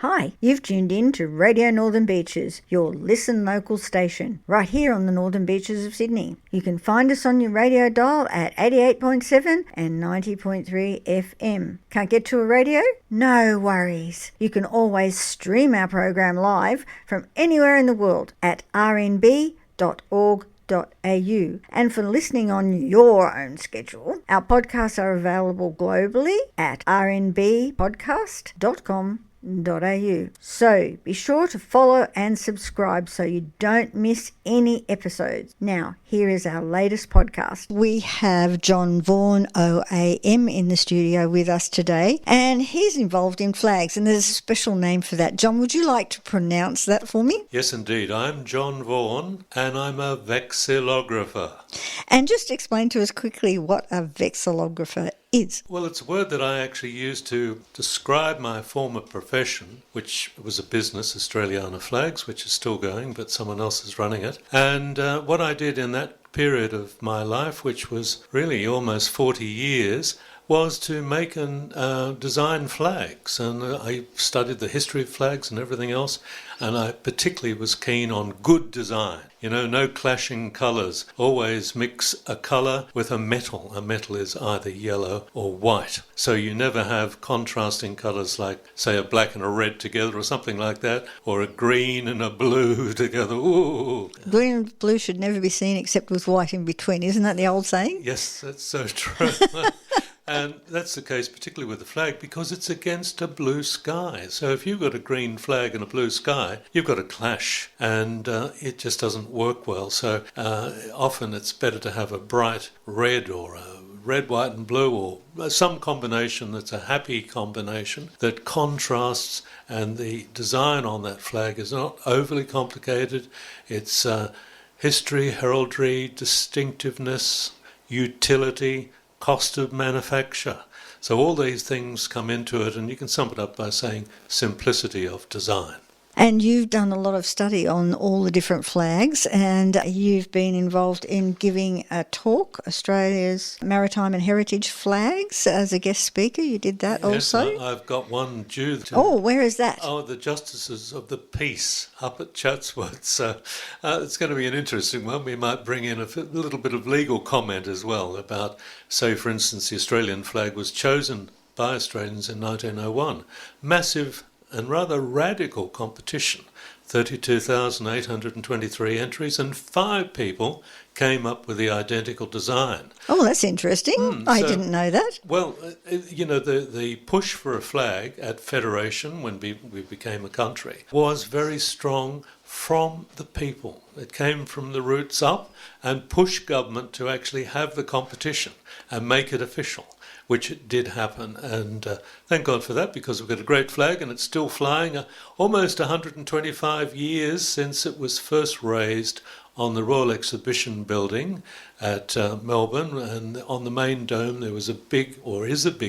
Hi, you've tuned in to Radio Northern Beaches, your Listen Local station, right here on the Northern Beaches of Sydney. You can find us on your radio dial at 88.7 and 90.3 FM. Can't get to a radio? No worries. You can always stream our program live from anywhere in the world at rnb.org.au. And for listening on your own schedule, our podcasts are available globally at rnbpodcast.com.au. So be sure to follow and subscribe so you don't miss any episodes. Now, here is our latest podcast. We have John Vaughan, OAM, in the studio with us today, and he's involved in flags, and there's a special name for that. John, would you like to pronounce that for me? Yes, indeed. I'm John Vaughan, and I'm a vexillographer. And just explain to us quickly what a vexillographer is. Well, it's a word that I actually used to describe my former profession, which was a business, Australiana Flags, which is still going, but someone else is running it. And what I did in that period of my life, which was really almost 40 years, was to make and design flags. And I studied the history of flags and everything else, and I particularly was keen on good design. You know, no clashing colours. Always mix a colour with a metal. A metal is either yellow or white. So you never have contrasting colours like, say, a black and a red together or something like that, or a green and a blue together. Ooh. Green and blue should never be seen except with white in between. Isn't that the old saying? Yes, that's so true. And that's the case particularly with the flag because it's against a blue sky. So if you've got a green flag and a blue sky, you've got a clash and it just doesn't work well. So often it's better to have a bright red or a red, white and blue or some combination that's a happy combination that contrasts, and the design on that flag is not overly complicated. It's history, heraldry, distinctiveness, utility, cost of manufacture. So all these things come into it, and you can sum it up by saying simplicity of design. And you've done a lot of study on all the different flags, and you've been involved in giving a talk, Australia's Maritime and Heritage Flags, as a guest speaker. You did that also? Yes, I've got one due. Oh, where is that? Oh, the Justices of the Peace up at Chatsworth. So it's going to be an interesting one. We might bring in a little bit of legal comment as well about, say, for instance, the Australian flag was chosen by Australians in 1901. Massive and rather radical competition. 32,823 entries, and 5 people came up with the identical design. Oh, that's interesting. I didn't know that. Well, you know, the push for a flag at Federation, when we became a country, was very strong from the people. It came from the roots up and pushed government to actually have the competition and make it official, which did happen, and thank God for that, because we've got a great flag and it's still flying. Almost 125 years since it was first raised on the Royal Exhibition Building at Melbourne, and on the main dome there was a big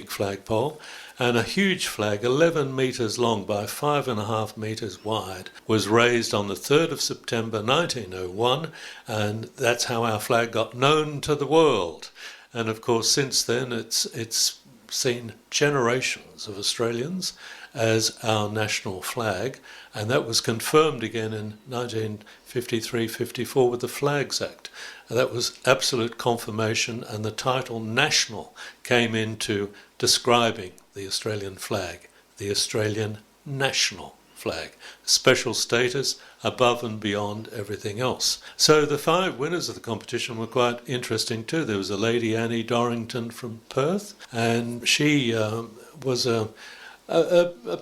flagpole, and a huge flag, 11 metres long by 5.5 metres wide, was raised on the 3rd of September 1901, and that's how our flag got known to the world. And of course, since then, it's seen generations of Australians as our national flag, and that was confirmed again in 1953-54 with the Flags Act. And that was absolute confirmation, and the title national came into describing the Australian flag, the Australian national flag, special status above and beyond everything else. So the 5 winners of the competition were quite interesting too. There was a lady, Annie Dorrington from Perth, and she was a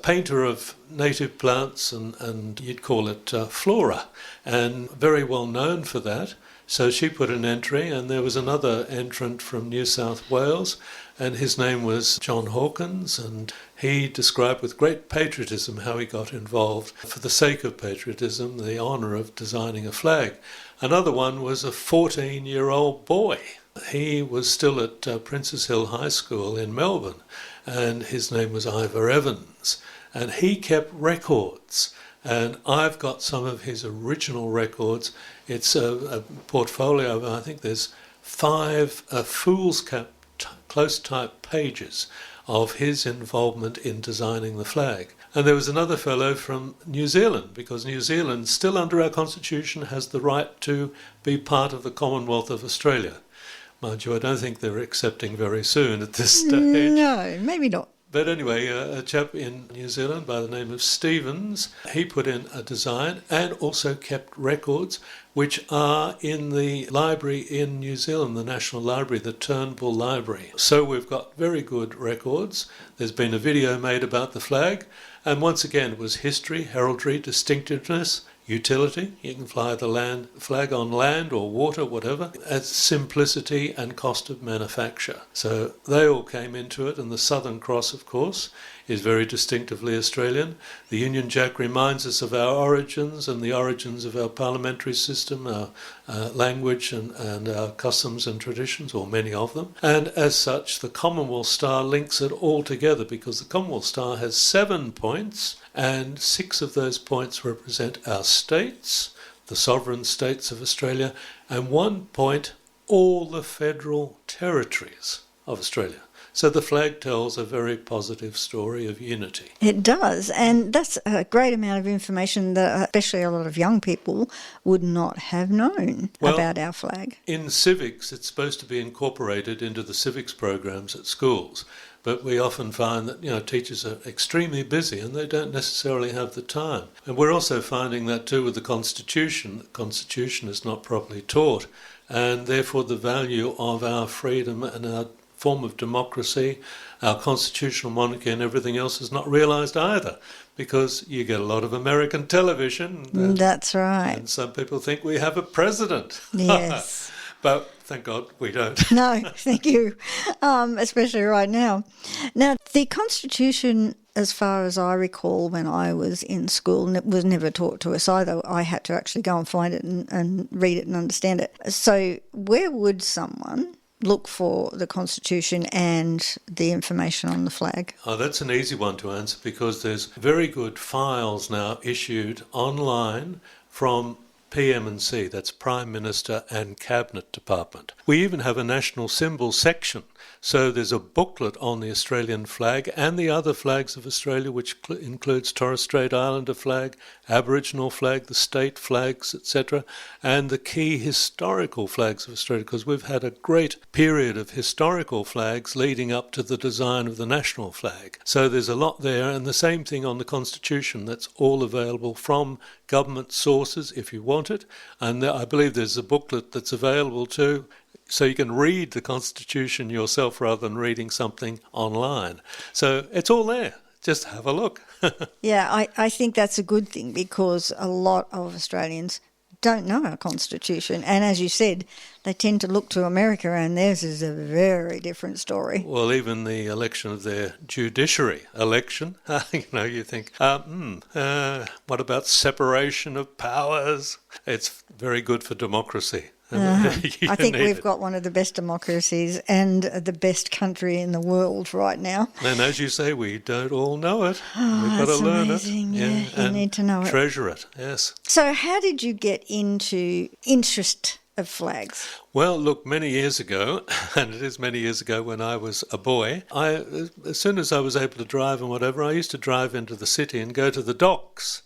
painter of native plants and you'd call it flora, and very well known for that. So she put an entry, and there was another entrant from New South Wales, and his name was John Hawkins, and he described with great patriotism how he got involved for the sake of patriotism, the honour of designing a flag. Another one was a 14-year-old boy. He was still at Princes Hill High School in Melbourne, and his name was Ivor Evans, and he kept records. And I've got some of his original records. It's a portfolio of, I think there's 5 foolscap close type pages of his involvement in designing the flag. And there was another fellow from New Zealand, because New Zealand, still under our constitution, has the right to be part of the Commonwealth of Australia. Mind you, I don't think they're accepting very soon at this stage. No, maybe not. But anyway, a chap in New Zealand by the name of Stevens, he put in a design and also kept records which are in the library in New Zealand, the National Library, the Turnbull Library. So we've got very good records. There's been a video made about the flag, and once again it was history, heraldry, distinctiveness, utility. You can fly the flag on land or water, whatever. It's simplicity and cost of manufacture. So they all came into it, and the Southern Cross, of course, is very distinctively Australian. The Union Jack reminds us of our origins and the origins of our parliamentary system, our language and our customs and traditions, or many of them. And as such, the Commonwealth Star links it all together, because the Commonwealth Star has 7 points, and 6 of those points represent our states, the sovereign states of Australia, and 1 point, all the federal territories of Australia. So the flag tells a very positive story of unity. It does, and that's a great amount of information that especially a lot of young people would not have known about our flag. In civics, it's supposed to be incorporated into the civics programs at schools, but we often find that teachers are extremely busy and they don't necessarily have the time. And we're also finding that too with the Constitution. The Constitution is not properly taught, and therefore the value of our freedom and our form of democracy, our constitutional monarchy and everything else is not realised either, because you get a lot of American television. That's right. And some people think we have a president. Yes. But thank God we don't. No, thank you, especially right now. Now, the Constitution, as far as I recall when I was in school, was never taught to us either. I had to actually go and find it and read it and understand it. So where would someone look for the Constitution and the information on the flag? Oh, that's an easy one to answer, because there's very good files now issued online from PM&C, that's Prime Minister and Cabinet Department. We even have a national symbol section. So there's a booklet on the Australian flag and the other flags of Australia, which includes Torres Strait Islander flag, Aboriginal flag, the state flags, etc., and the key historical flags of Australia, because we've had a great period of historical flags leading up to the design of the national flag. So there's a lot there, and the same thing on the Constitution. That's all available from government sources if you want it, and I believe there's a booklet that's available too, so you can read the Constitution yourself rather than reading something online. So it's all there. Just have a look. Yeah, I think that's a good thing, because a lot of Australians don't know our Constitution. And as you said, they tend to look to America, and theirs is a very different story. Well, even the election of their judiciary election, you think, what about separation of powers? It's very good for democracy. I think we've got one of the best democracies and the best country in the world right now. And as you say, we don't all know it. Oh, We've got to learn amazing. it. Yeah, you need to know it. Treasure it, yes. So how did you get into interest of flags? Well, look, many years ago, and it is many years ago when I was a boy, as soon as I was able to drive and whatever, I used to drive into the city and go to the docks.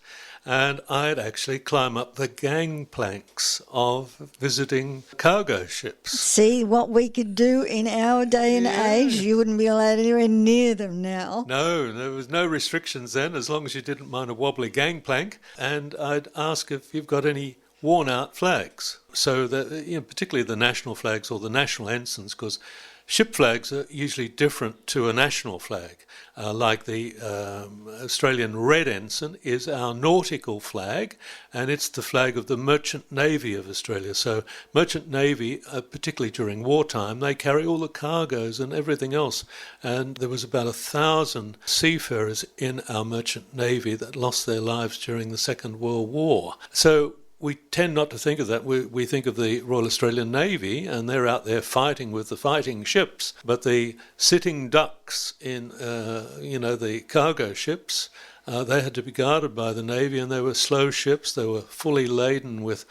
And I'd actually climb up the gangplanks of visiting cargo ships. See what we could do in our day and age. You wouldn't be allowed anywhere near them now. No, there was no restrictions then, as long as you didn't mind a wobbly gangplank. And I'd ask if you've got any worn-out flags. So that, particularly the national flags or the national ensigns, because ship flags are usually different to a national flag. Like the Australian Red Ensign is our nautical flag, and it's the flag of the Merchant Navy of Australia. So Merchant Navy, particularly during wartime, they carry all the cargoes and everything else. And there was about 1,000 seafarers in our Merchant Navy that lost their lives during the Second World War. So we tend not to think of that. We think of the Royal Australian Navy, and they're out there fighting with the fighting ships. But the sitting ducks in, the cargo ships, they had to be guarded by the Navy, and they were slow ships. They were fully laden with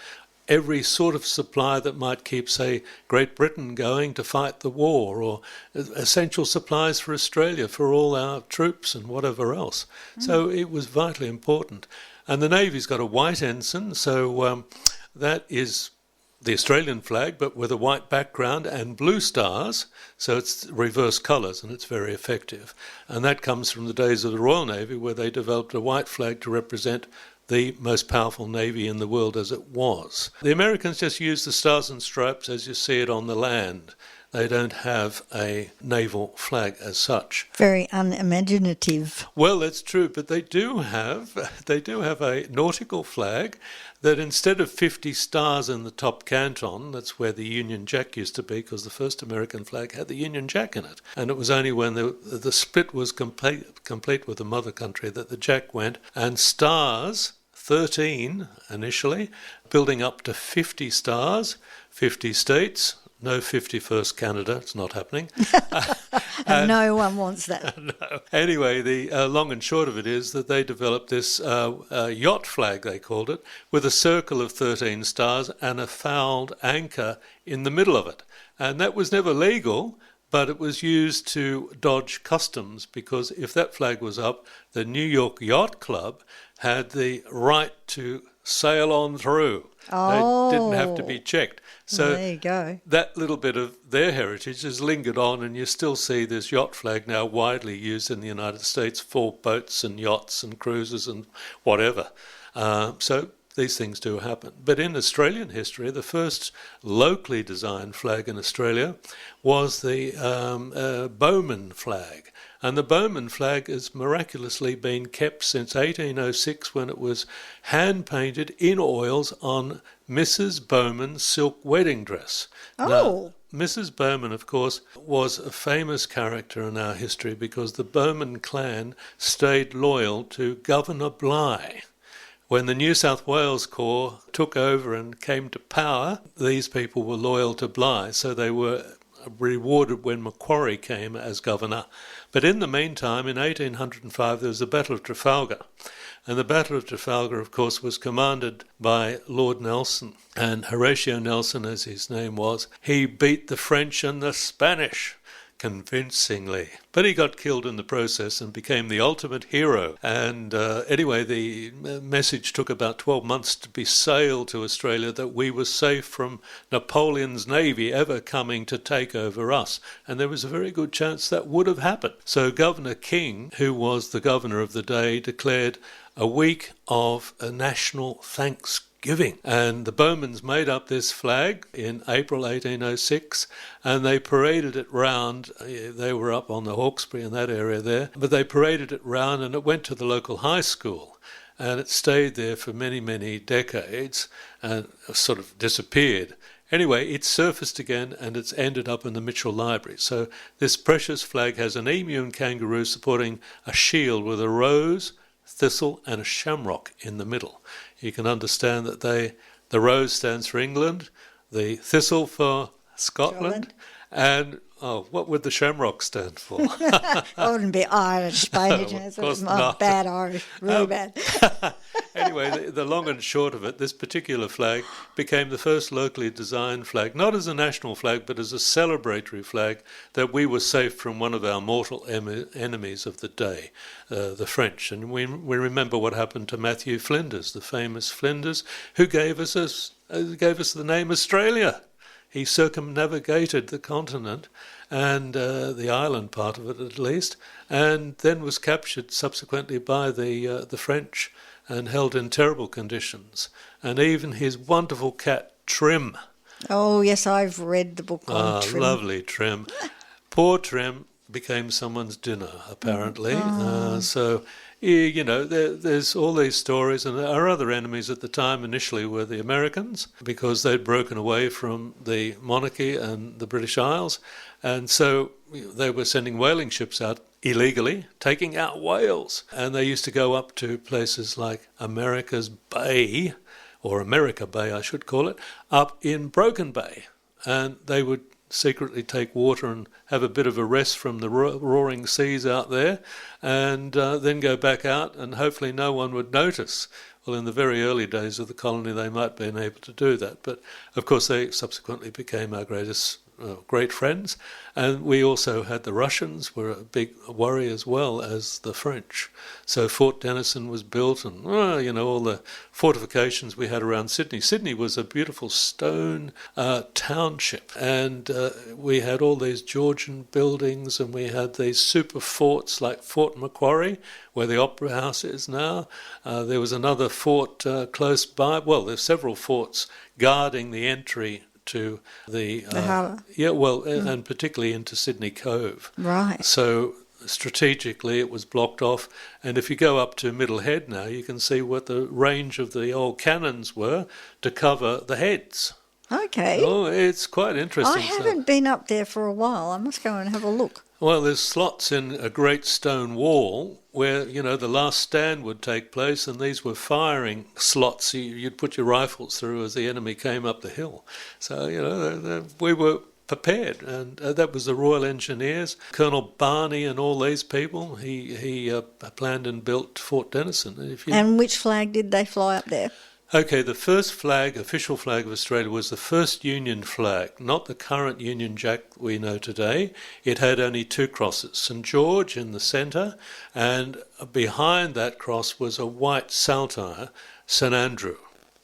every sort of supply that might keep, say, Great Britain going to fight the war, or essential supplies for Australia for all our troops and whatever else. So it was vitally important. And the Navy's got a white ensign, so that is the Australian flag, but with a white background and blue stars, so it's reverse colours, and it's very effective. And that comes from the days of the Royal Navy, where they developed a white flag to represent the most powerful navy in the world as it was. The Americans just use the stars and stripes as you see it on the land. They don't have a naval flag as such. Very unimaginative. Well, that's true, but they do have a nautical flag that instead of 50 stars in the top canton, that's where the Union Jack used to be, because the first American flag had the Union Jack in it. And it was only when the split was complete with the mother country that the Jack went, and stars, 13 initially, building up to 50 stars, 50 states. No 51st Canada, it's not happening. And no one wants that. No. Anyway, the long and short of it is that they developed this yacht flag, they called it, with a circle of 13 stars and a fouled anchor in the middle of it. And that was never legal, but it was used to dodge customs, because if that flag was up, the New York Yacht Club had the right to sail on through. Oh. They didn't have to be checked. So there you go. that little bit of their heritage has lingered on, and you still see this yacht flag now widely used in the United States for boats and yachts and cruises and whatever. So these things do happen. But in Australian history, the first locally designed flag in Australia was the Bowman flag. And the Bowman flag has miraculously been kept since 1806, when it was hand-painted in oils on Mrs. Bowman's silk wedding dress. Oh. Now, Mrs. Bowman, of course, was a famous character in our history because the Bowman clan stayed loyal to Governor Bligh. When the New South Wales Corps took over and came to power, these people were loyal to Bligh, so they were rewarded when Macquarie came as governor. But in the meantime, in 1805, there was the Battle of Trafalgar. And the Battle of Trafalgar, of course, was commanded by Lord Nelson. And Horatio Nelson, as his name was, he beat the French and the Spanish convincingly. But he got killed in the process and became the ultimate hero. And anyway, the message took about 12 months to be sailed to Australia that we were safe from Napoleon's navy ever coming to take over us. And there was a very good chance that would have happened. So Governor King, who was the governor of the day, declared a week of a national thanksgiving. And the Bowmans made up this flag in April 1806, and they paraded it round. They were up on the Hawkesbury in that area there, but they paraded it round, and it went to the local high school, and it stayed there for many, many decades and sort of disappeared. Anyway, it surfaced again, and it's ended up in the Mitchell Library. So this precious flag has an emu and kangaroo supporting a shield with a rose, thistle and a shamrock in the middle. You can understand that the rose stands for England, the thistle for Scotland, and what would the shamrock stand for? It wouldn't be Irish, Spanish. Of course not. Bad Irish, really bad. Anyway, the long and short of it, this particular flag became the first locally designed flag, not as a national flag, but as a celebratory flag, that we were safe from one of our mortal enemies of the day, the French. And we remember what happened to Matthew Flinders, the famous Flinders, who gave us the name Australia. He circumnavigated the continent, and the island part of it at least, and then was captured subsequently by the French and held in terrible conditions. And even his wonderful cat, Trim. Oh, yes, I've read the book on Trim. Lovely Trim. Poor Trim became someone's dinner, apparently. So, you know, there's all these stories, and our other enemies at the time initially were the Americans, because they'd broken away from the monarchy and the British Isles, and so they were sending whaling ships out illegally, taking out whales, and they used to go up to places like America's Bay, or America Bay I should call it, up in Broken Bay, and they would secretly take water and have a bit of a rest from the roaring seas out there, and then go back out, and hopefully no one would notice. Well, in the very early days of the colony, they might have been able to do that. But, of course, they subsequently became our great friends. And we also had the Russians were a big worry as well as the French. So Fort Denison was built, and, all the fortifications we had around Sydney. Sydney was a beautiful stone township. And we had all these Georgian buildings, and we had these super forts like Fort Macquarie, where the Opera House is now. There was another fort close by. Well, there's several forts guarding the entry to the harbour. And particularly into Sydney Cove. Right. So strategically it was blocked off, and if you go up to Middle Head now, you can see what the range of the old cannons were to cover the heads. Okay. Oh, it's quite interesting. I haven't been up there for a while. I must go and have a look. Well, there's slots in a great stone wall where, the last stand would take place, and these were firing slots you'd put your rifles through as the enemy came up the hill. So, we were prepared, and that was the Royal Engineers, Colonel Barney and all these people. He planned and built Fort Denison. And which flag did they fly up there? Okay, the first flag, official flag of Australia, was the first Union flag, not the current Union Jack we know today. It had only two crosses, St George in the centre, and behind that cross was a white saltire, St Andrew.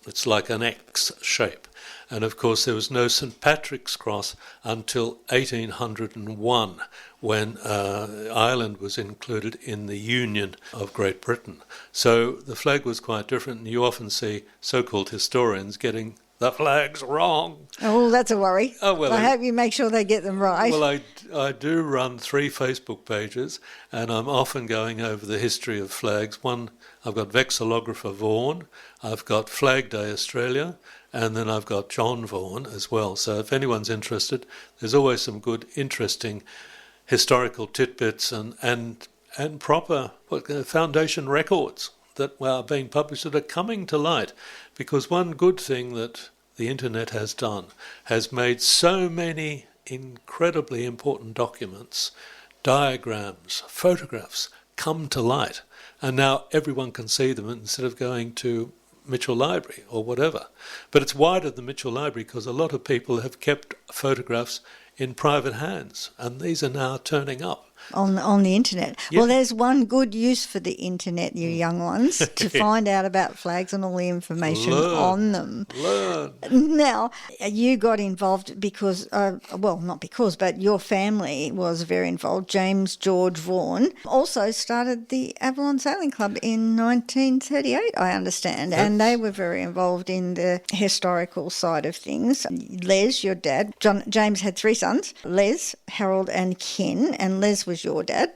It's like an X shape. And of course there was no St Patrick's Cross until 1801, when Ireland was included in the Union of Great Britain. So the flag was quite different, and you often see so-called historians getting the flags wrong. Oh, that's a worry. Oh, well, I hope you make sure they get them right. Well, I do run 3 Facebook pages, and I'm often going over the history of flags. One, I've got Vexillographer Vaughan, I've got Flag Day Australia, and then I've got John Vaughan as well. So if anyone's interested, there's always some good, interesting historical tidbits and proper foundation records that are being published that are coming to light. Because one good thing that the internet has done has made so many incredibly important documents, diagrams, photographs come to light. And now everyone can see them instead of going to Mitchell Library or whatever. But it's wider than Mitchell Library because a lot of people have kept photographs in private hands, and these are now turning up. On the internet. Yeah. Well, there's one good use for the internet, you young ones, to find out about flags and all the information on them. Now, you got involved because, not because, but your family was very involved. James George Vaughan also started the Avalon Sailing Club in 1938, I understand, and they were very involved in the historical side of things. Les, your dad, James had 3 sons, Les, Harold and Ken, and Les was your dad,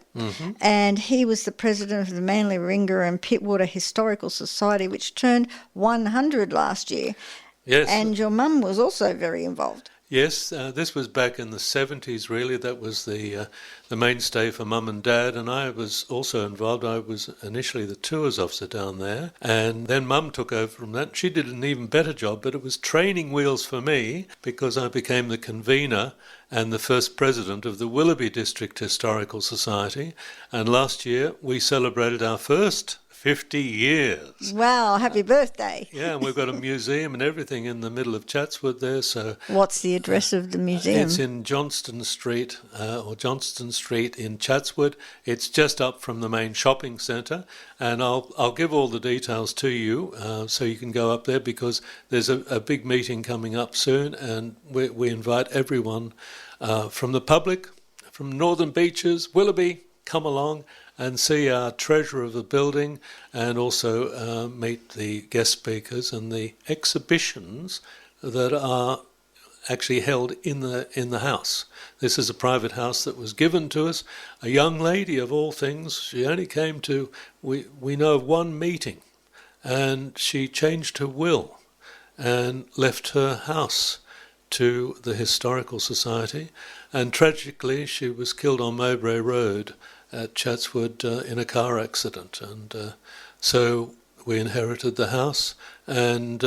and he was the president of the Manly Ringer and Pittwater Historical Society, which turned 100 last year. Yes. And your mum was also very involved. Yes, this was back in the 70s, really. That was the mainstay for Mum and Dad, and I was also involved. I was initially the tours officer down there, and then Mum took over from that. She did an even better job, but it was training wheels for me because I became the convener and the first president of the Willoughby District Historical Society, and last year we celebrated our first 50 years. Wow, happy birthday. Yeah, and we've got a museum and everything in the middle of Chatswood there. So what's the address of the museum? It's in Johnston Street in Chatswood. It's just up from the main shopping centre, and I'll give all the details to you so you can go up there, because there's a big meeting coming up soon, and we invite everyone from the public, from Northern Beaches, Willoughby, come along and see our treasure of the building, and also meet the guest speakers and the exhibitions that are actually held in the house. This is a private house that was given to us. A young lady, of all things, she only came to, we know of one meeting, and she changed her will and left her house to the Historical Society, and tragically she was killed on Mowbray Road at Chatswood in a car accident, and so we inherited the house, and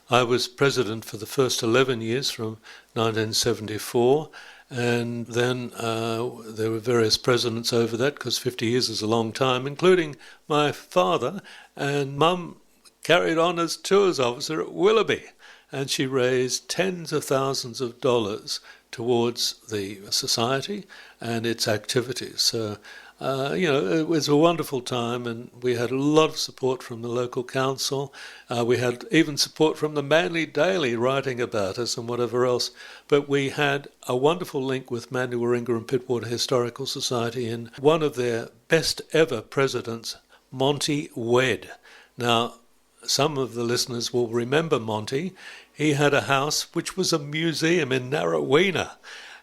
I was president for the first 11 years from 1974, and then there were various presidents over that, because 50 years is a long time, including my father, and Mum carried on as tours officer at Willoughby, and she raised tens of thousands of dollars towards the society and its activities. So, it was a wonderful time, and we had a lot of support from the local council. We had even support from the Manly Daily writing about us and whatever else. But we had a wonderful link with Manly Warringah and Pittwater Historical Society, and one of their best ever presidents, Monty Wedd. Now, some of the listeners will remember Monty. He had a house which was a museum in Narraweena,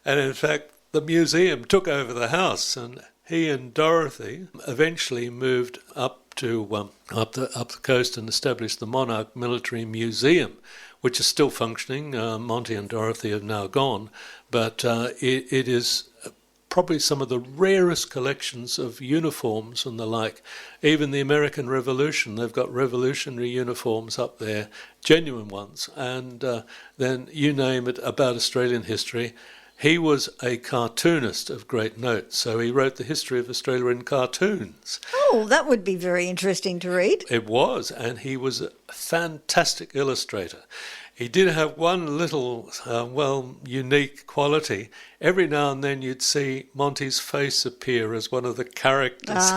and in fact the museum took over the house, and he and Dorothy eventually moved up to up the coast and established the Monarch Military Museum, which is still functioning. Monty and Dorothy have now gone, but it is probably some of the rarest collections of uniforms and the like. Even the American Revolution, they've got revolutionary uniforms up there, genuine ones. And then you name it about Australian history. He was a cartoonist of great note, so he wrote the history of Australia in cartoons. Oh, that would be very interesting to read. It was, and he was a fantastic illustrator. He did have one little, unique quality. Every now and then you'd see Monty's face appear as one of the characters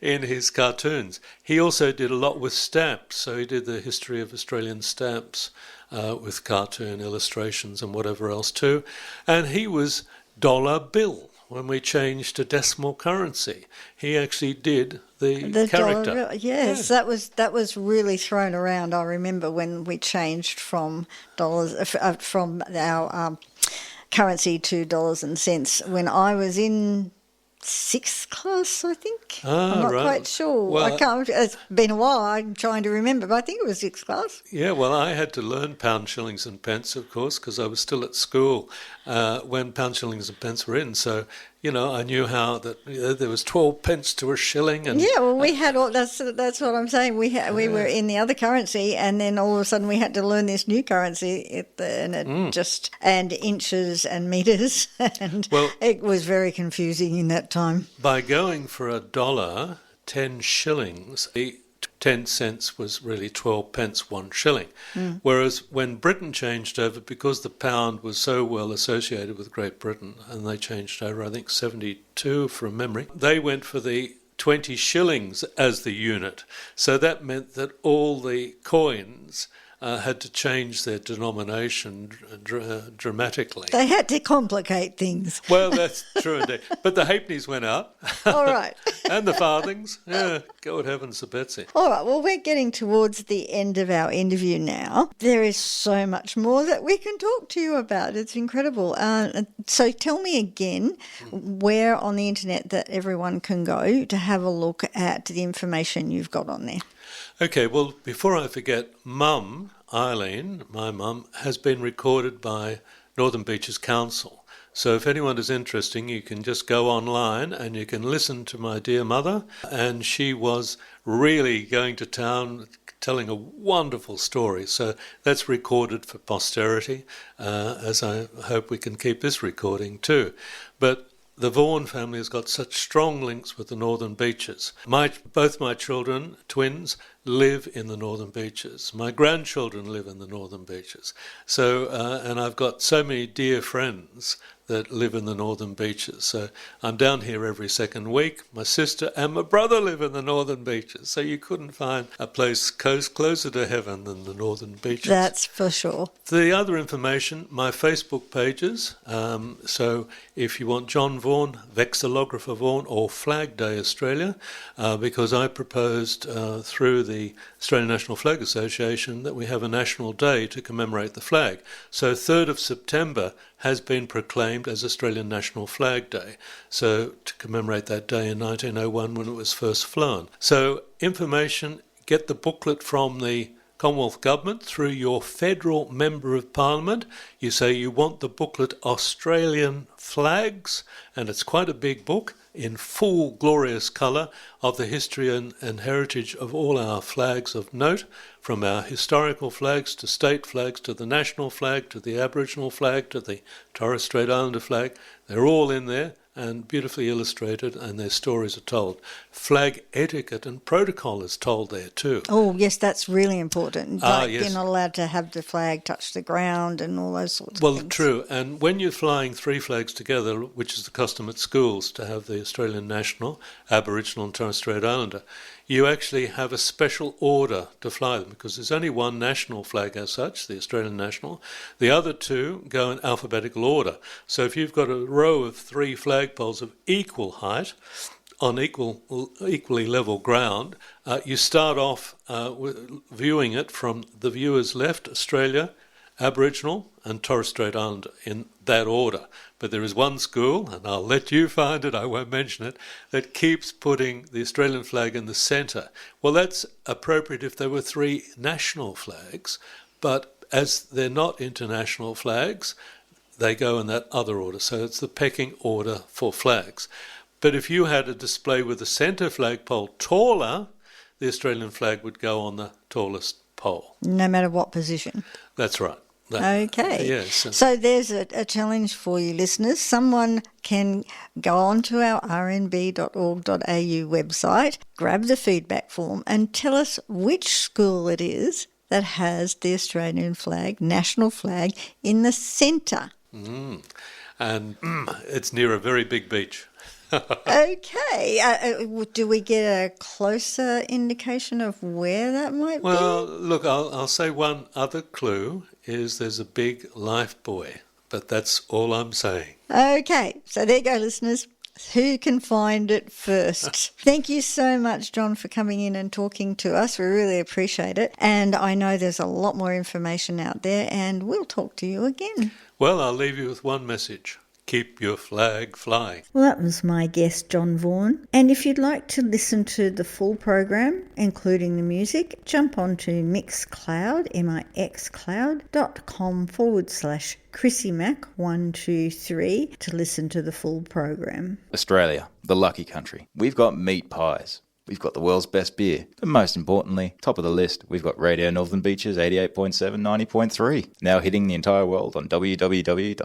in his cartoons. He also did a lot with stamps, so he did the history of Australian stamps with cartoon illustrations and whatever else too. And he was dollar bill. When we changed to decimal currency, he actually did the character. Dollar, yes, yeah. That was really thrown around. I remember when we changed from dollars from our currency to dollars and cents when I was in 6th class, I think. I'm not quite sure. Well, it's been a while. I'm trying to remember, but I think it was 6th class. Yeah, well, I had to learn pounds, shillings and pence, of course, because I was still at school when pounds, shillings and pence were in. So, I knew how that there was 12 pence to a shilling. And yeah, well, we had all. That's what I'm saying. We were in the other currency, and then all of a sudden we had to learn this new currency, and inches and meters, and it was very confusing in that time. By going for $1, 10 shillings, the 10 cents was really 12 pence, 1 shilling. Whereas when Britain changed over, because the pound was so well associated with Great Britain, and they changed over, I think, 72 from memory, they went for the 20 shillings as the unit. So that meant that all the coins had to change their denomination dramatically. They had to complicate things. Well, that's true indeed. But the halfpennies went up. All right. And the farthings. Yeah, good heavens to Betsy. All right, well, we're getting towards the end of our interview now. There is so much more that we can talk to you about. It's incredible. So tell me again where on the internet that everyone can go to have a look at the information you've got on there. Okay, well, before I forget, Mum, Eileen, my mum, has been recorded by Northern Beaches Council. So if anyone is interested, you can just go online and you can listen to my dear mother. And she was really going to town, telling a wonderful story. So that's recorded for posterity, as I hope we can keep this recording too. But the Vaughan family has got such strong links with the Northern Beaches. Both my children, twins, live in the Northern Beaches. My grandchildren live in the Northern Beaches. So, and I've got so many dear friends that live in the Northern Beaches. So I'm down here every second week. My sister and my brother live in the Northern Beaches. So you couldn't find a place closer to heaven than the Northern Beaches. That's for sure. The other information, my Facebook pages. So if you want John Vaughan, Vexillographer Vaughan, or Flag Day Australia, because I proposed through the Australian National Flag Association that we have a national day to commemorate the flag. So 3rd of September has been proclaimed as Australian National Flag Day, so to commemorate that day in 1901 when it was first flown. So information, get the booklet from the Commonwealth Government through your federal Member of Parliament. You say you want the booklet Australian Flags, and it's quite a big book, in full glorious colour of the history and heritage of all our flags of note, from our historical flags to state flags to the national flag to the Aboriginal flag to the Torres Strait Islander flag. They're all in there and beautifully illustrated, and their stories are told. Flag etiquette and protocol is told there too. Oh, yes, that's really important. Yes. You're not allowed to have the flag touch the ground and all those sorts of Well, things. true. And when you're flying three flags together, which is the custom at schools to have the Australian National, Aboriginal and Torres Strait Islander, you actually have a special order to fly them, because there's only one national flag as such, the Australian National. The other two go in alphabetical order. So if you've got a row of three flagpoles of equal height on equally level ground, you start off viewing it from the viewer's left, Australia, Aboriginal and Torres Strait Islander, in that order. But there is one school, and I'll let you find it, I won't mention it, that keeps putting the Australian flag in the centre. Well, that's appropriate if there were three national flags, but as they're not international flags, they go in that other order. So it's the pecking order for flags. But if you had a display with the centre flagpole taller, the Australian flag would go on the tallest pole. No matter what position. That's right. Okay. Yes. So there's a challenge for you listeners. Someone can go on to our rnb.org.au website, grab the feedback form and tell us which school it is that has the Australian flag, national flag, in the centre. And it's near a very big beach. Okay. Do we get a closer indication of where that might Well, be? look, I'll say one other clue is there's a big life buoy, but that's all I'm saying. Okay. So there you go, listeners. Who can find it first? Thank you so much, John, for coming in and talking to us. We really appreciate it. And I know there's a lot more information out there, and we'll talk to you again. Well, I'll leave you with one message. Keep your flag flying. Well, that was my guest, John Vaughan. And if you'd like to listen to the full program, including the music, jump onto Mixcloud, mixcloud.com/ChrissyMac123 to listen to the full program. Australia, the lucky country. We've got meat pies. We've got the world's best beer. But most importantly, top of the list, we've got Radio Northern Beaches 88.7, 90.3. Now hitting the entire world on www.rmb.org.au.